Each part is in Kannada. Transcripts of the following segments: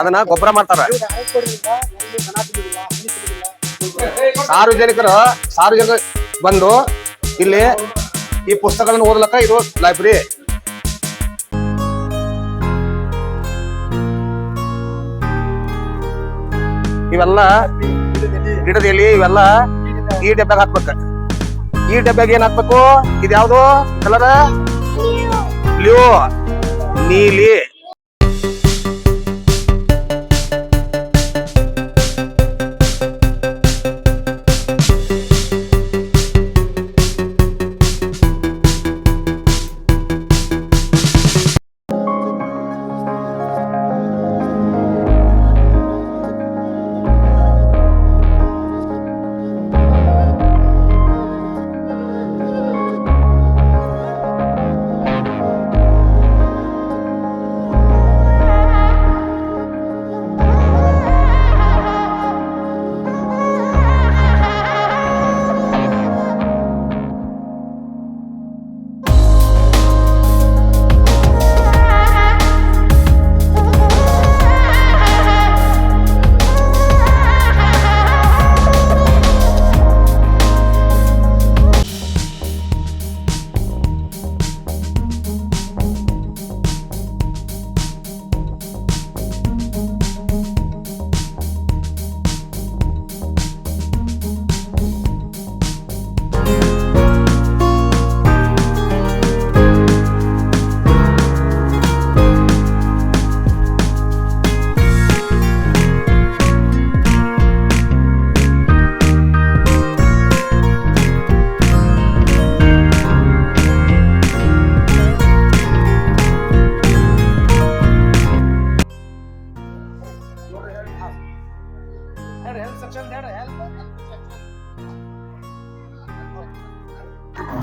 ಅದನ್ನ ಗೊಬ್ಬರ ಮಾಡ್ತಾರ. ಸಾರ್ವಜನಿಕರು ಬಂದು ಇಲ್ಲಿ ಈ ಪುಸ್ತಕಗಳನ್ನು ಓದ್ಲಕ್ಕ ಇದು ಲೈಬ್ರರಿ. ಇವೆಲ್ಲ ಗಿಡದ ಎಲಿ ಇವೆಲ್ಲ ಈ ಡಬ್ಬ್ಯಾಗ ಹಾಕ್ಬೇಕ. ಈ ಡಬ್ಬ್ಯಾಗ ಏನ್ ಹಾಕ್ಬೇಕು? ಇದ್ಯಾವ್ದು ಕಲರ್? ಬ್ಲೂ, ನೀಲಿ.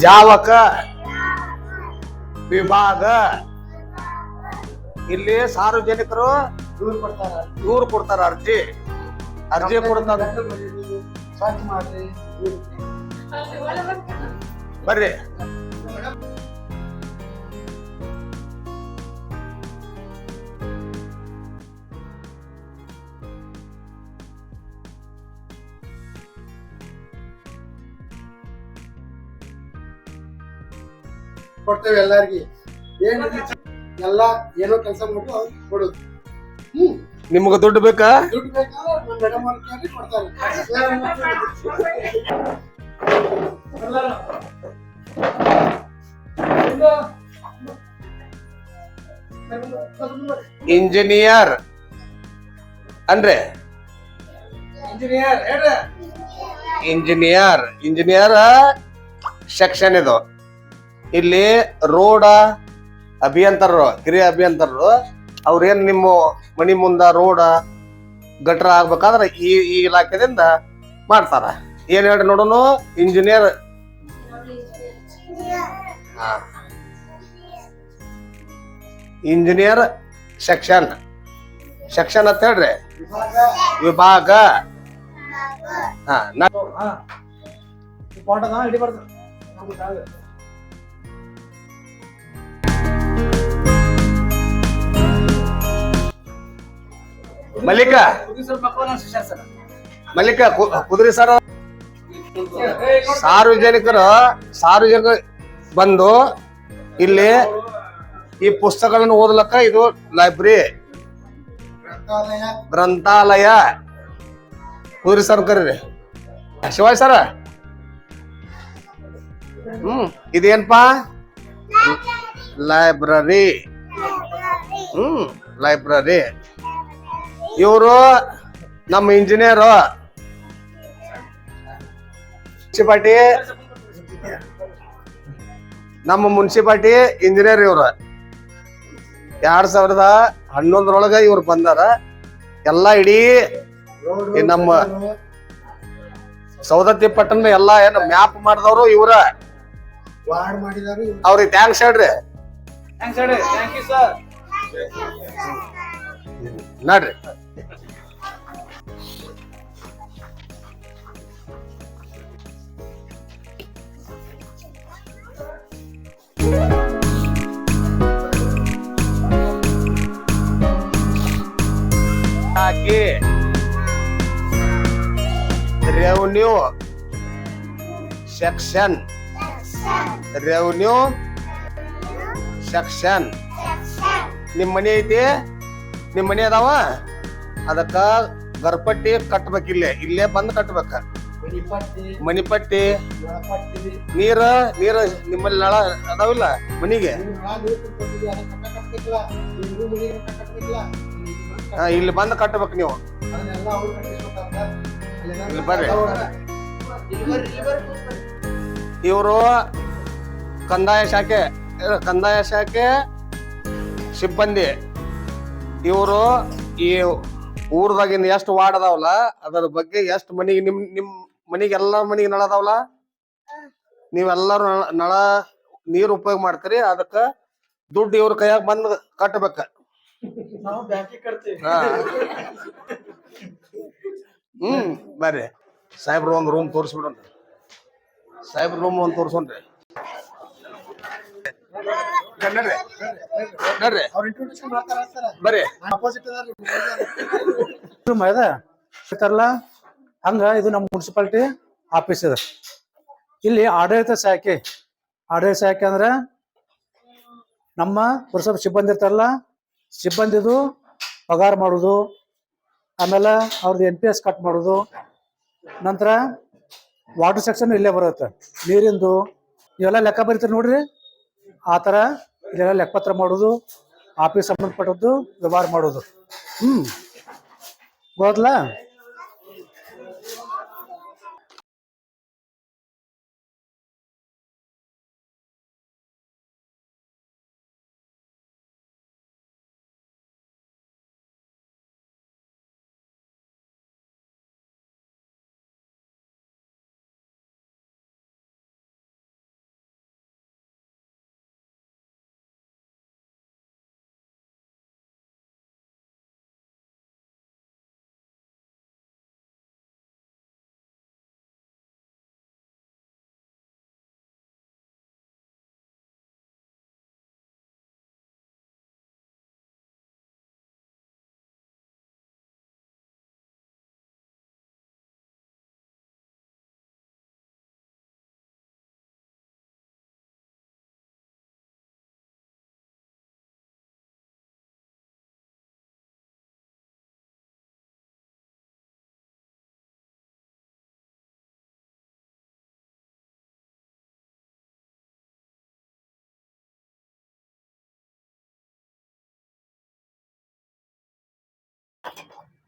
ಜಾವಕ ವಿಭಾಗ. ಇಲ್ಲಿ ಸಾರ್ವಜನಿಕರು ದೂರು ಕೊಡ್ತಾರ. ಅರ್ಜಿ ಕೊಡ್ತಾರ. ಬರ್ರಿ. ಕೊಡ್ತೇವೆ ಎಲ್ಲಾರ್ಗಿ. ಎಲ್ಲ ಏನೋ ಕೆಲಸ ಮಾಡಿ ಅವ್ರಿಗೆ ಕೊಡೋದು. ನಿಮ್ಗ ದುಡ್ಡು ಬೇಕಾ? ದುಡ್ಡು ಬೇಕಾದ್ರೆ ಮೇಡಮ್ ಅವ್ರಿಗೆ ಕೊಡ್ತಾರೆ. ಇಂಜಿನಿಯರ್ ಅಂದ್ರೆ ಇಂಜಿನಿಯರ್ ಸೆಕ್ಷನ್ ಇದು. ಇಲ್ಲಿ ರೋಡ ಅಭಿಯಂತರರು, ಹಿರಿಯ ಅಭಿಯಂತರರು, ಅವ್ರೇನ್ ನಿಮ್ಮ ಮನಿ ಮುಂದ ರೋಡ ಗಟ್ರ ಆಗ್ಬೇಕಾದ್ರೆ ಈ ಇಲಾಖೆದಿಂದ ಮಾಡ್ತಾರ. ಏನ್ ಹೇಳ್ರಿ ನೋಡೋನು? ಇಂಜಿನಿಯರ್. ಇಂಜಿನಿಯರ್ ಸೆಕ್ಷನ್ ಅಂತ ಹೇಳ್ರಿ. ವಿಭಾಗ. ಮಲ್ಲಿಕ ಕುದುರೆ ಸರ್. ಸಾರ್ವಜನಿಕರು ಬಂದು ಇಲ್ಲಿ ಈ ಪುಸ್ತಕಗಳನ್ನು ಓದ್ಲಕ್ಕ ಇದು ಲೈಬ್ರರಿ, ಗ್ರಂಥಾಲಯ. ಕುದುರೆ ಸರ್ ಕರೀರಿ. ಶಿವಾಜ್ ಸರ. ಇದೇನ್ಪಾ? ಲೈಬ್ರರಿ. ಲೈಬ್ರರಿ. ಇವರು ನಮ್ಮ ಇಂಜಿನಿಯರು. ಮುನ್ಸಿಪಾಲ್ಟಿ, ನಮ್ಮ ಮುನ್ಸಿಪಾಲ್ಟಿ ಇಂಜಿನಿಯರ್ ಇವ್ರು. 2011 ಇವ್ರು ಬಂದಾರ. ಎಲ್ಲಾ ಇಡೀ ನಮ್ಮ ಸೌದತ್ತಿ ಪಟ್ಟಣ ಎಲ್ಲಾ ಏನ್ ಮ್ಯಾಪ್ ಮಾಡಿದವರು ಇವ್ರ. ಅವ್ರಿಗೆ ಥ್ಯಾಂಕ್ಸ್ ಹೇಳ್ರಿ. ನೋಡ್ರಿ. ಹಾಕಿ ರೆವೆನ್ಯೂ ಸೆಕ್ಷನ್ ರೆವೆನ್ಯೂ ಸೆಕ್ಷನ್ ನಿಮ್ ಮನಿ ಐತಿ ನಿಮ್ ಮನಿ ಅದಾವ ಅದಕ್ಕ ಗರ್ಪಟ್ಟಿ ಕಟ್ಬೇಕ ಇಲ್ಲೇ ಬಂದ್ ಕಟ್ಬೇಕ ಮನಿಪಟ್ಟಿ ನೀರ ನಿಮ್ಮಲ್ಲಿ ನಳ ಅದಾವಿಲ್ಲ ಮನಿಗೆ ಇಲ್ಲಿ ಬಂದ್ ಕಟ್ಬೇಕು ನೀವು ಇಲ್ಲಿ ಬರ್ರಿ ಇವರು ಕಂದಾಯ ಶಾಖೆ ಸಿಬ್ಬಂದಿ ಇವರು ಈ ಊರದಾಗಿನ ಎಷ್ಟು ವಾರ್ಡ್ ಅದಾವಲ್ಲ ಅದರ ಬಗ್ಗೆ ಎಷ್ಟು ಮನಿಗೆ ನಿಮ್ ಮನಿಗೆ ಎಲ್ಲಾರ ಮನಿಗೆ ನಳ ಅದಾವಲ್ಲ ನೀವೆಲ್ಲರೂ ನಳ ನೀರ್ ಉಪಯೋಗ ಮಾಡ್ತೀರಿ ಅದಕ್ಕ ದುಡ್ಡು ಇವ್ರ ಕೈಯಾಗ ಬಂದ್ ಕಟ್ಬೇಕ ಬರ್ರಿ ಸಾಹೇಬ್ರು ಒಂದ್ ರೂಮ್ ತೋರಿಸ್ಬಿಡ್ರಿ ಸಾಹೇಬ್ರ ರೂಮ್ ಒಂದ್ ತೋರ್ಸೋನ್ರಿ ಬರ್ರಿ ಇರ್ತಾರಲ್ಲ ಹಂಗ ಇದು ನಮ್ಮ ಮುನ್ಸಿಪಾಲಿಟಿ ಆಫೀಸ್ ಇದೆ. ಇಲ್ಲಿ ಆಡಳಿತ ಶಾಖೆ ಅಂದ್ರೆ ನಮ್ಮ ಪುರಸಭೆ ಸಿಬ್ಬಂದಿ ಇರ್ತಾರಲ್ಲ ಸಿಬ್ಬಂದಿದು ಪಗಾರ ಮಾಡೋದು, ಆಮೇಲೆ ಅವ್ರದ್ದು NPS ಕಟ್ ಮಾಡೋದು, ನಂತರ ವಾಟರ್ ಸೆಕ್ಷನ್ ಇಲ್ಲೇ ಬರುತ್ತೆ, ನೀರಿಂದು ಇವೆಲ್ಲ ಲೆಕ್ಕ ಬರೀತಾರೆ ನೋಡ್ರಿ. ಆ ಥರ ಇದೆಲ್ಲ ಲೆಕ್ಕಪತ್ರ ಮಾಡೋದು, ಆಫೀಸ್ ಸಂಬಂಧಪಟ್ಟದ್ದು ವ್ಯವಹಾರ ಮಾಡೋದು. ಗೊತ್ತಲ್ಲ.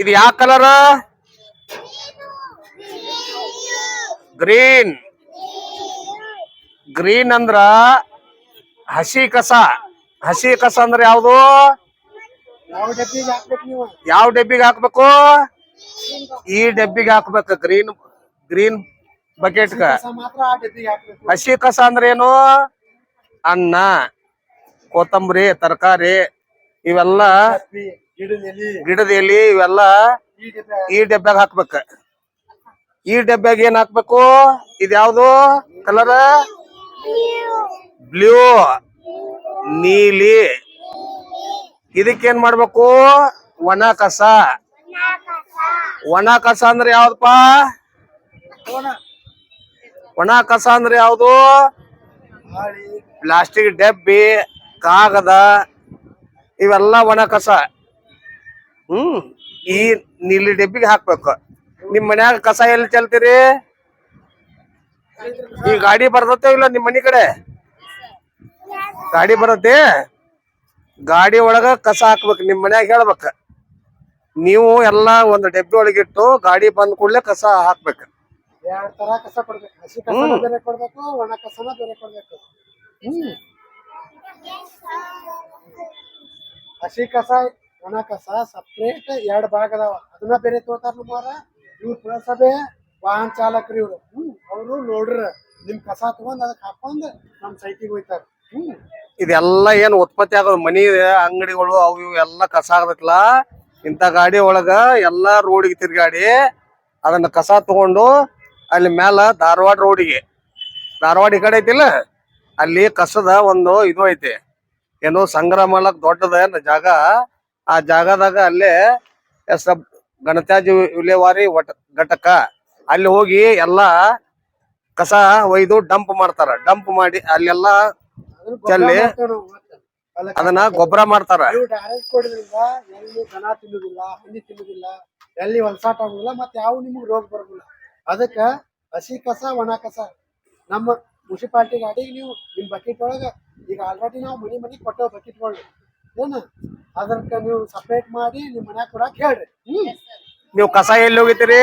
ಇದು ಯಾವ ಕಲರ್? ಗ್ರೀನ್. ಗ್ರೀನ್ ಅಂದ್ರ ಹಸಿ ಕಸ. ಹಸಿ ಕಸ ಅಂದ್ರೆ ಯಾವ್ದು? ಯಾವ ಡಬ್ಬಿಗೆ ಹಾಕ್ಬೇಕು? ಈ ಡಬ್ಬಿಗೆ ಹಾಕ್ಬೇಕು. Green bucket. ಹಸಿ ಕಸ ಅಂದ್ರೆ ಏನು? ಅನ್ನ, ಕೊತ್ತಂಬರಿ, ತರಕಾರಿ ಇವೆಲ್ಲ, ಗಿಡದ ಎಲಿ ಇವೆಲ್ಲ ಈ ಡಬ್ಬ್ಯಾಗ ಹಾಕ್ಬೇಕ. ಈ ಡಬ್ಬ್ಯಾಗ ಏನ್ ಹಾಕ್ಬೇಕು? ಇದ್ಯಾವ್ದು ಕಲರ್? ಬ್ಲೂ, ನೀಲಿ. ಇದಕ್ಕೇನ್ ಮಾಡ್ಬೇಕು? ಒಣ ಕಸ. ಒಣ ಕಸ ಅಂದ್ರೆ ಯಾವ್ದಪ್ಪ? ಒಣ ಕಸ ಅಂದ್ರೆ ಯಾವ್ದು? ಪ್ಲಾಸ್ಟಿಕ್ ಡಬ್ಬಿ, ಕಾಗದ ಇವೆಲ್ಲ ಒಣ ಕಸ. ಈ ನೀಲಿ ಡಬ್ಬಿಗೆ ಹಾಕ್ಬೇಕು. ನಿಮ್ ಮನ್ಯಾಗ ಕಸ ಎಲ್ಲಿ ಚೆಲ್ತೀರಿ? ಈ ಗಾಡಿ ಬರ್ತತೆ ಇಲ್ಲ ನಿಮ್ ಮನಿ ಕಡೆ? ಗಾಡಿ ಬರತ್ತೆ, ಗಾಡಿ ಒಳಗ ಕಸ ಹಾಕ್ಬೇಕು. ನಿಮ್ ಮನ್ಯಾಗ ಹೇಳ್ಬೇಕ, ನೀವು ಎಲ್ಲಾ ಒಂದು ಡಬ್ಬಿ ಒಳಗಿಟ್ಟು ಗಾಡಿ ಬಂದ್ ಕೂಡ್ಲೆ ಕಸ ಹಾಕ್ಬೇಕು. ಎರಡ್ ತರ ಕಸ ಕೊಡ್ಬೇಕು. ಹಸಿ ಕಸನ ಬೇರೆ ಕೊಡ್ಬೇಕು, ಒಣ ಕಸನ ಬೇರೆ ಕೊಡ್ಬೇಕು. ಹಸಿ ಕಸ ಒಣ ಕಸ ಸಪ್ರೇಟ್ ಎರಡ್ ಭಾಗ ಅದಾವ. ಅದನ್ನ ಬೇರೆ ತೋತಾರ ನಮ್ಮವ್ರ. ಇವ್ರು ಪುರಸಭೆ ವಾಹನ ಚಾಲಕರು ಇವ್ರು. ಅವರು ನೋಡ್ರ ನಿಮ್ ಕಸ ತಗೊಂಡ್ ಅದಕ್ಕೆ ಹಾಕೊಂಡ್ ನಮ್ ಸೈಟಿಗೆ ಹೋಯ್ತಾರ. ಇದೆಲ್ಲ ಏನ್ ಉತ್ಪತ್ತಿ ಆಗೋದು ಮನಿ ಅಂಗಡಿಗಳು ಅವು ಇವು ಎಲ್ಲ ಕಸ ಆಗಬೇಕಲ್ಲ. ಇಂತ ಗಾಡಿ ಒಳಗ ಎಲ್ಲಾ ರೋಡಿಗೆ ತಿರ್ಗಾಡಿ ಅದನ್ನ ಕಸ ತಗೊಂಡು ಅಲ್ಲಿ ಮ್ಯಾಲ ಧಾರವಾಡ ರೋಡಿಗೆ, ಧಾರವಾಡ ಈ ಕಡೆ ಐತಿಲ್ಲ, ಅಲ್ಲಿ ಕಸದ ಒಂದು ಇದು ಐತಿ, ಏನು ಸಂಗ್ರಹ ಮಾಡ್ಲಕ್ ದೊಡ್ಡದ ಜಾಗ. ಆ ಜಾಗದಾಗ ಅಲ್ಲೇ ಎಸ್ ಘನತ್ಯಾಜ್ಯ ವಿಲೇವಾರಿ ಘಟಕ ಅಲ್ಲಿ ಹೋಗಿ ಎಲ್ಲಾ ಕಸ ಒಯ್ದು ಡಂಪ್ ಮಾಡ್ತಾರ. ಡಂಪ್ ಮಾಡಿ ಅಲ್ಲೆಲ್ಲಾ ಚೆಲ್ಲಿ ಅದನ್ನ ಗೊಬ್ಬರ ಮಾಡ್ತಾರ. ನೀವು ಡೈರೆಕ್ಟ್ ಕೊಡೋದ್ರಿಂದ ಎಲ್ಲಿ ದನ ತಿನ್ನುದಿಲ್ಲ, ಹಂದಿ ತಿನ್ನುದಿಲ್ಲ, ಎಲ್ಲಿ ಹೊಲಸಾಟ ಆಗುದಿಲ್ಲ, ಮತ್ತೆ ಯಾವ ನಿಮ್ಗೆ ರೋಗ ಬರೋದಿಲ್ಲ. ಅದಕ್ಕ ಹಸಿ ಕಸ ಒಣ ಕಸ ನಮ್ಮ ಮುನ್ಸಿಪಾಲಿಟಿ ಗಾಡಿಗೆ ನೀವು ನಿಮ್ ಬಕೆಟ್ ಒಳಗ ಈಗ ಆಲ್ರೆಡಿ ನಾವು ಮನಿ ಕೊಟ್ಟೇವ್ ಬಕೆಟ್ಗಳು ಏನ ಅದಕ್ಕ ನೀವು ಸಪ್ರೇಟ್ ಮಾಡಿ ನಿಮ್ ಮನ್ಯಾಗ ಕೊಡಾಕ್ ಹೇಳ್ರಿ. ನೀವು ಕಸ ಎಲ್ಲಿ ಹೋಗಿತೀರಿ?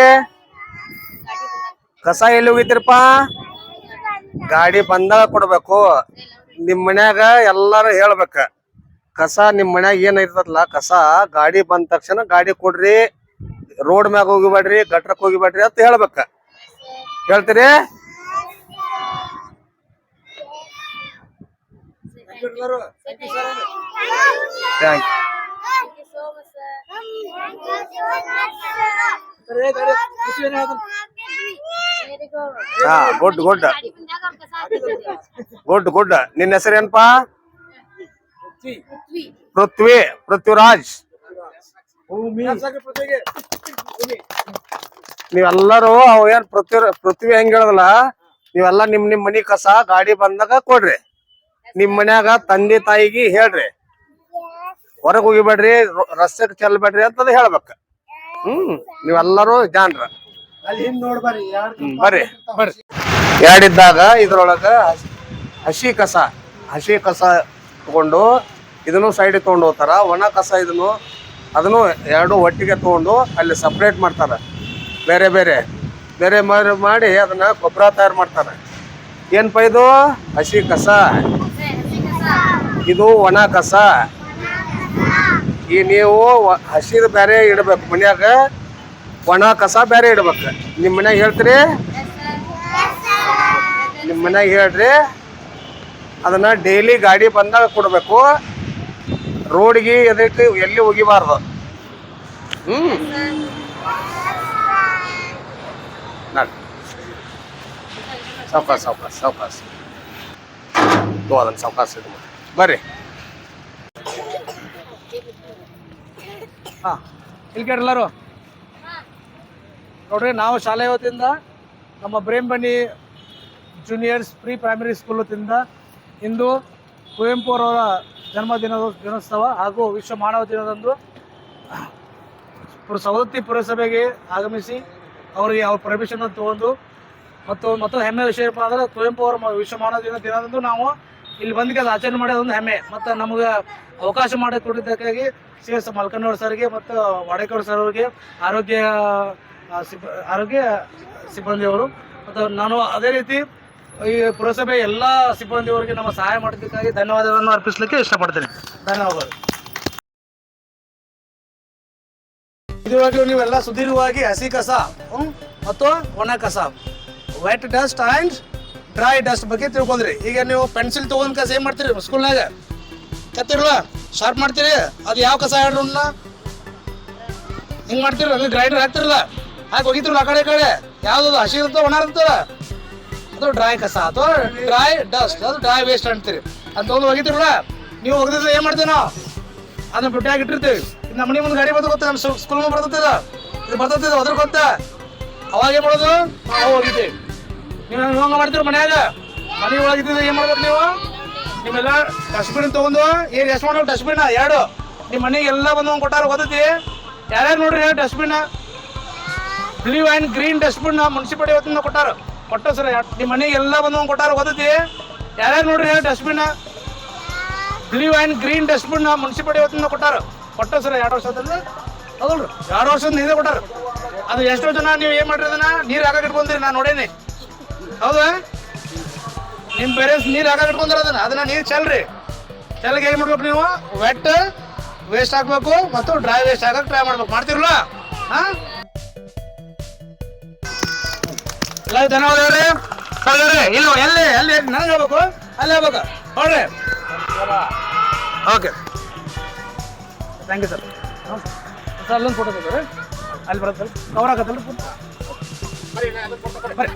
ಕಸ ಎಲ್ಲಿ ಹೋಗಿತೀರಪ್ಪ? ಗಾಡಿ ಬಂದಾಗ ಕೊಡ್ಬೇಕು. ನಿಮ್ ಮನ್ಯಾಗ ಎಲ್ಲಾರು ಹೇಳ್ಬೇಕ, ಕಸ ನಿಮ್ ಮನ್ಯಾಗ ಏನ್ ಇರ್ತದಲ್ಲ ಕಸ ಗಾಡಿ ಬಂದ ತಕ್ಷಣ ಗಾಡಿ ಕೊಡ್ರಿ, ರೋಡ್ ಮ್ಯಾಗ ಹೋಗಿಬೇಡ್ರಿ, ಗಟ್ರಕ್ ಹೋಗಿಬೇಡ್ರಿ ಅಂತ ಹೇಳ್ಬೇಕ. ಹೇಳ್ತೀರಿ? ಹಾ, ಗುಡ್ ಗುಡ್ ಗುಡ್ ಗುಡ್. ನಿನ್ನ ಹೆಸರೇನಪ್ಪ? ಪೃಥ್ವಿರಾಜ್. ನೀವೆಲ್ಲರೂ ಅವ್ ಏನ್ ಪೃಥ್ವಿ ಹೆಂಗ್ ಹೇಳದಲ್ಲ, ನೀವೆಲ್ಲ ನಿಮ್ ಮನಿ ಕಸ ಗಾಡಿ ಬಂದಾಗ ಕೊಡ್ರಿ. ನಿಮ್ ಮನ್ಯಾಗ ತಂದೆ ತಾಯಿಗೆ ಹೇಳ್ರಿ, ಹೊರಗ್ ಹೋಗಿಬೇಡ್ರಿ, ರಸ್ತೆಗೆ ಚೆಲ್ಬೇಡ್ರಿ ಅಂತದ ಹೇಳ್ಬೇಕ. ನೀವೆಲ್ಲರೂ ಜಾನ್ರ ಅಲ್ಲಿ ಹಿಂದ್ ನೋಡ್ಬಾರಿ ಬರ್ರಿ ಬರ್ರಿ. ಎರಡಿದ್ದಾಗ ಇದ್ರೊಳಗ ಹಸಿ ಕಸ ತಗೊಂಡು ಇದನ್ನು ಸೈಡ್ ತಗೊಂಡು ಹೋಗ್ತಾರ. ಒಣ ಕಸ ಅದನ್ನು ಎರಡು ಒಟ್ಟಿಗೆ ತಗೊಂಡು ಅಲ್ಲಿ ಸಪ್ರೇಟ್ ಮಾಡ್ತಾರ. ಬೇರೆ ಬೇರೆ ಬೇರೆ ಮಾಡಿ ಅದನ್ನ ಗೊಬ್ಬರ ತಯಾರು ಮಾಡ್ತಾರ. ಏನಪ್ಪ ಇದು? ಹಸಿ ಕಸ. ಇದು ಒಣ ಕಸ. ಈ ನೀವು ಹಸಿದ ಬೇರೆ ಇಡ್ಬೇಕು ಮನ್ಯಾಗ, ಒಣ ಕಸ ಬೇರೆ ಇಡ್ಬೇಕು. ನಿಮ್ ಮನ್ಯಾಗ ಹೇಳ್ತೀರಿ? ನಿಮ್ ಮನ್ಯಾಗ ಹೇಳ್ರಿ. ಅದನ್ನ ಡೈಲಿ ಗಾಡಿ ಬಂದಾಗ ಕೊಡ್ಬೇಕು. ರೋಡ್ಗೆ ಎದಕ್ಕೆ ಎಲ್ಲಿ ಹೋಗಿಬಾರ್ದು. ಸಾವಕಾಶ ಅದನ್ನ ಸಾವಕಾಶ ಬರ್ರಿ. ಹಾ, ಇಲ್ಲಿ ಕೇಳಿ ಎಲ್ಲರೂ ನೋಡ್ರಿ. ನಾವು ಶಾಲೆ ವತಿಯಿಂದ ನಮ್ಮ ಬ್ರೇಂಬಂಡಿ ಜೂನಿಯರ್ಸ್ ಪ್ರೀ ಪ್ರೈಮರಿ ಸ್ಕೂಲ್ ವತಿಯಿಂದ ಇಂದು ಕುವೆಂಪು ಅವರ ದಿನೋತ್ಸವ ಹಾಗೂ ವಿಶ್ವ ಮಾನವ ದಿನದಂದು ಸವದತ್ತಿ ಪುರಸಭೆಗೆ ಆಗಮಿಸಿ ಅವರಿಗೆ ಅವ್ರ ಪರ್ಮಿಷನ್ ತಗೊಂಡು ಮತ್ತು ಹೆಮ್ಮೆ ವಿಷಯ ಏನಪ್ಪ ಅಂದ್ರೆ ಕುವೆಂಪು ಅವರ ವಿಶ್ವ ಮಾನವ ದಿನದಂದು ನಾವು ಇಲ್ಲಿ ಬಂದು ಆಚರಣೆ ಮಾಡೋದೊಂದು ಹೆಮ್ಮೆ. ಮತ್ತು ನಮಗೆ ಅವಕಾಶ ಮಾಡಿಕೊಟ್ಟಿದ್ದಕ್ಕಾಗಿ CS ಮಲ್ಕನೂರ್ ಸರ್ಗೆ ಮತ್ತು ವಾಡೇಕರ್ ಸರ್ ಅವರಿಗೆ ಆರೋಗ್ಯ ಸಿಬ್ಬಂದಿಯವರು ಮತ್ತು ನಾನು ಅದೇ ರೀತಿ ಈ ಪುರಸಭೆ ಎಲ್ಲ ಸಿಬ್ಬಂದಿಯವರಿಗೆ ನಮ್ಮ ಸಹಾಯ ಮಾಡೋದಕ್ಕಾಗಿ ಧನ್ಯವಾದಗಳನ್ನು ಅರ್ಪಿಸಲಿಕ್ಕೆ ಇಷ್ಟಪಡ್ತೇನೆ. ಧನ್ಯವಾದಗಳು. ಇದುವರೆಗೂ ನೀವೆಲ್ಲ ಸುದೀರ್ಘವಾಗಿ ಹಸಿ ಕಸ ಮತ್ತು ಒಣ ಕಸ, wet dust and dry dust ಬಗ್ಗೆ ತಿಳ್ಕೊಂಡ್ರಿ. ಈಗ ನೀವು ಪೆನ್ಸಿಲ್ ತೊಗೊಂಡ್ ಕಸ ಏನ್ ಮಾಡ್ತೀರಿ? ಸ್ಕೂಲ್ನಾಗ ಕತ್ತಿರಲ್ಲ, ಶಾರ್ಪ್ ಮಾಡ್ತೀರಿ. ಅದು ಯಾವ ಕಸ ಹೇಳ್ರಿ? ಹಿಂಗ್ ಮಾಡ್ತೀರಿ, ಅದು ಗ್ರೈಂಡರ್ ಹಾಕ್ತಿರಲ್ಲ, ಹಾಕಿ ಹೋಗಿತಿರಲ್ಲ ಆ ಕಡೆ. ಯಾವ್ದು ಹಸಿ ಇರ್ತೋ ಒಣ ಇರ್ತದ ಅದು ಡ್ರೈ ಕಸ ಅಥವಾ ಡ್ರೈ ಡಸ್ಟ್, ಅದು ಡ್ರೈ ವೇಸ್ಟ್ ಅಂತೀರಿ. ಅಂತ ತೊಗೊಂಡು ಹೋಗಿತಿರಲ್ಲ, ನೀವು ಹೋಗಿದ್ರೆ ಏನ್ ಮಾಡ್ತೀವಿ ನಾವು? ಅದನ್ನ ಬಿಟ್ಟಾಗಿ ಇಟ್ಟಿರ್ತೀವಿ. ನಮ್ಮ ಮನೆ ಮುಂದೆ ಗಾಡಿ ಬಂದು ಗೊತ್ತ, ನಮ್ಮ ಸ್ಕೂಲ್ ಬರ್ತದ, ಇದು ಬರ್ತದ, ಅದ್ರ ಗೊತ್ತ. ಅವಾಗ ಏನ್ ಮಾಡೋದು? ನಾವು ಹೋಗಿದ್ದೀವಿ. ನೀವು ಹಂಗ ಮಾಡ್ತೀರಿ ಮನ್ಯಾಗ. ಮನೆ ಒಳಗಿದ್ದ ಏನ್ ಮಾಡ್ಬೇಕು ನೀವು? ನಿಮ್ಮೆಲ್ಲ ಡಸ್ಟ್ಬಿನ್ ತಗೊಂಡು ಎಷ್ಟು ಮಾಡ್ಬೇಕು? ಡಸ್ಟ್ಬಿನ್ ಎರಡು ನಿಮ್ಮ ಮನೆಗೆ ಎಲ್ಲ ಬಂದು ಕೊಟ್ಟಾರ ಗೊತ್ತೈತಿ? ಯಾರ್ಯಾರು ನೋಡ್ರಿ dustbin? Blue and green dustbin municipality ವತಿಯಿಂದ ಕೊಟ್ಟ ಸರ್. ನಿಮ್ಮ ಮನೆಗೆ ಎಲ್ಲ ಬಂದು ಕೊಟ್ಟಾರ ಗೊತ್ತೈತಿ? ಯಾರ್ಯಾರು ನೋಡ್ರಿ dustbin? Blue and green dustbin municipality ವತಿಯಿಂದ ಕೊಟ್ಟ ಸರ್. 2 ವರ್ಷದಲ್ಲಿ ಹೌದು, 2 ವರ್ಷದಿಂದ ಹಿಂದೆ ಕೊಟ್ಟಾರ. ಅದು ಎಷ್ಟೋ ಜನ ನೀವು ಏನ್ ಮಾಡ್ರಿ, ಅದನ್ನ ನೀರು ಹಾಕಿ ಇಟ್ಕೊಂತೀರಿ, ನಾನು ನೋಡೇನಿ. ಹೌದಾ? ನಿಮ್ ಪೇರೆಂಟ್ಸ್ ನೀರು ಹಾಕಿ ಇಟ್ಕೊಂತಾರ, ಅದನ್ನ ನೀರು ಚೆಲ್ರಿ. ಚೆಲ್ಗೆ ಏನ್ ಮಾಡ್ಬೇಕು ನೀವು? ವೆಟ್ ವೇಸ್ಟ್ ಹಾಕ್ಬೇಕು ಮತ್ತು ಡ್ರೈ ವೇಸ್ಟ್ ಹಾಕಕ್ ಟ್ರೈ ಮಾಡ್ಬೇಕು. ಮಾಡ್ತಿರಲ್ಲ? ಹಾ, ಎಲ್ಲ ಧನ್ಯವಾದವ್ರಿ. ಇಲ್ಲ ಎಲ್ಲಿ ನನಗೆ ಹೇಳ್ಬೇಕು, ಅಲ್ಲಿ ಹೇಳ್ಬೇಕು. ನೋಡ್ರಿ, ಓಕೆ, ಥ್ಯಾಂಕ್ ಯು ಸರ್. ಅಲ್ಲೊಂದು ಫೋಟೋ ತೆಗೆದ್ರಿ, ಅಲ್ಲಿ ಬರುತ್ತೆ, ಕವರ್ ಆಗತ್ತಲ್ರಿ. ಬರ್ರಿ.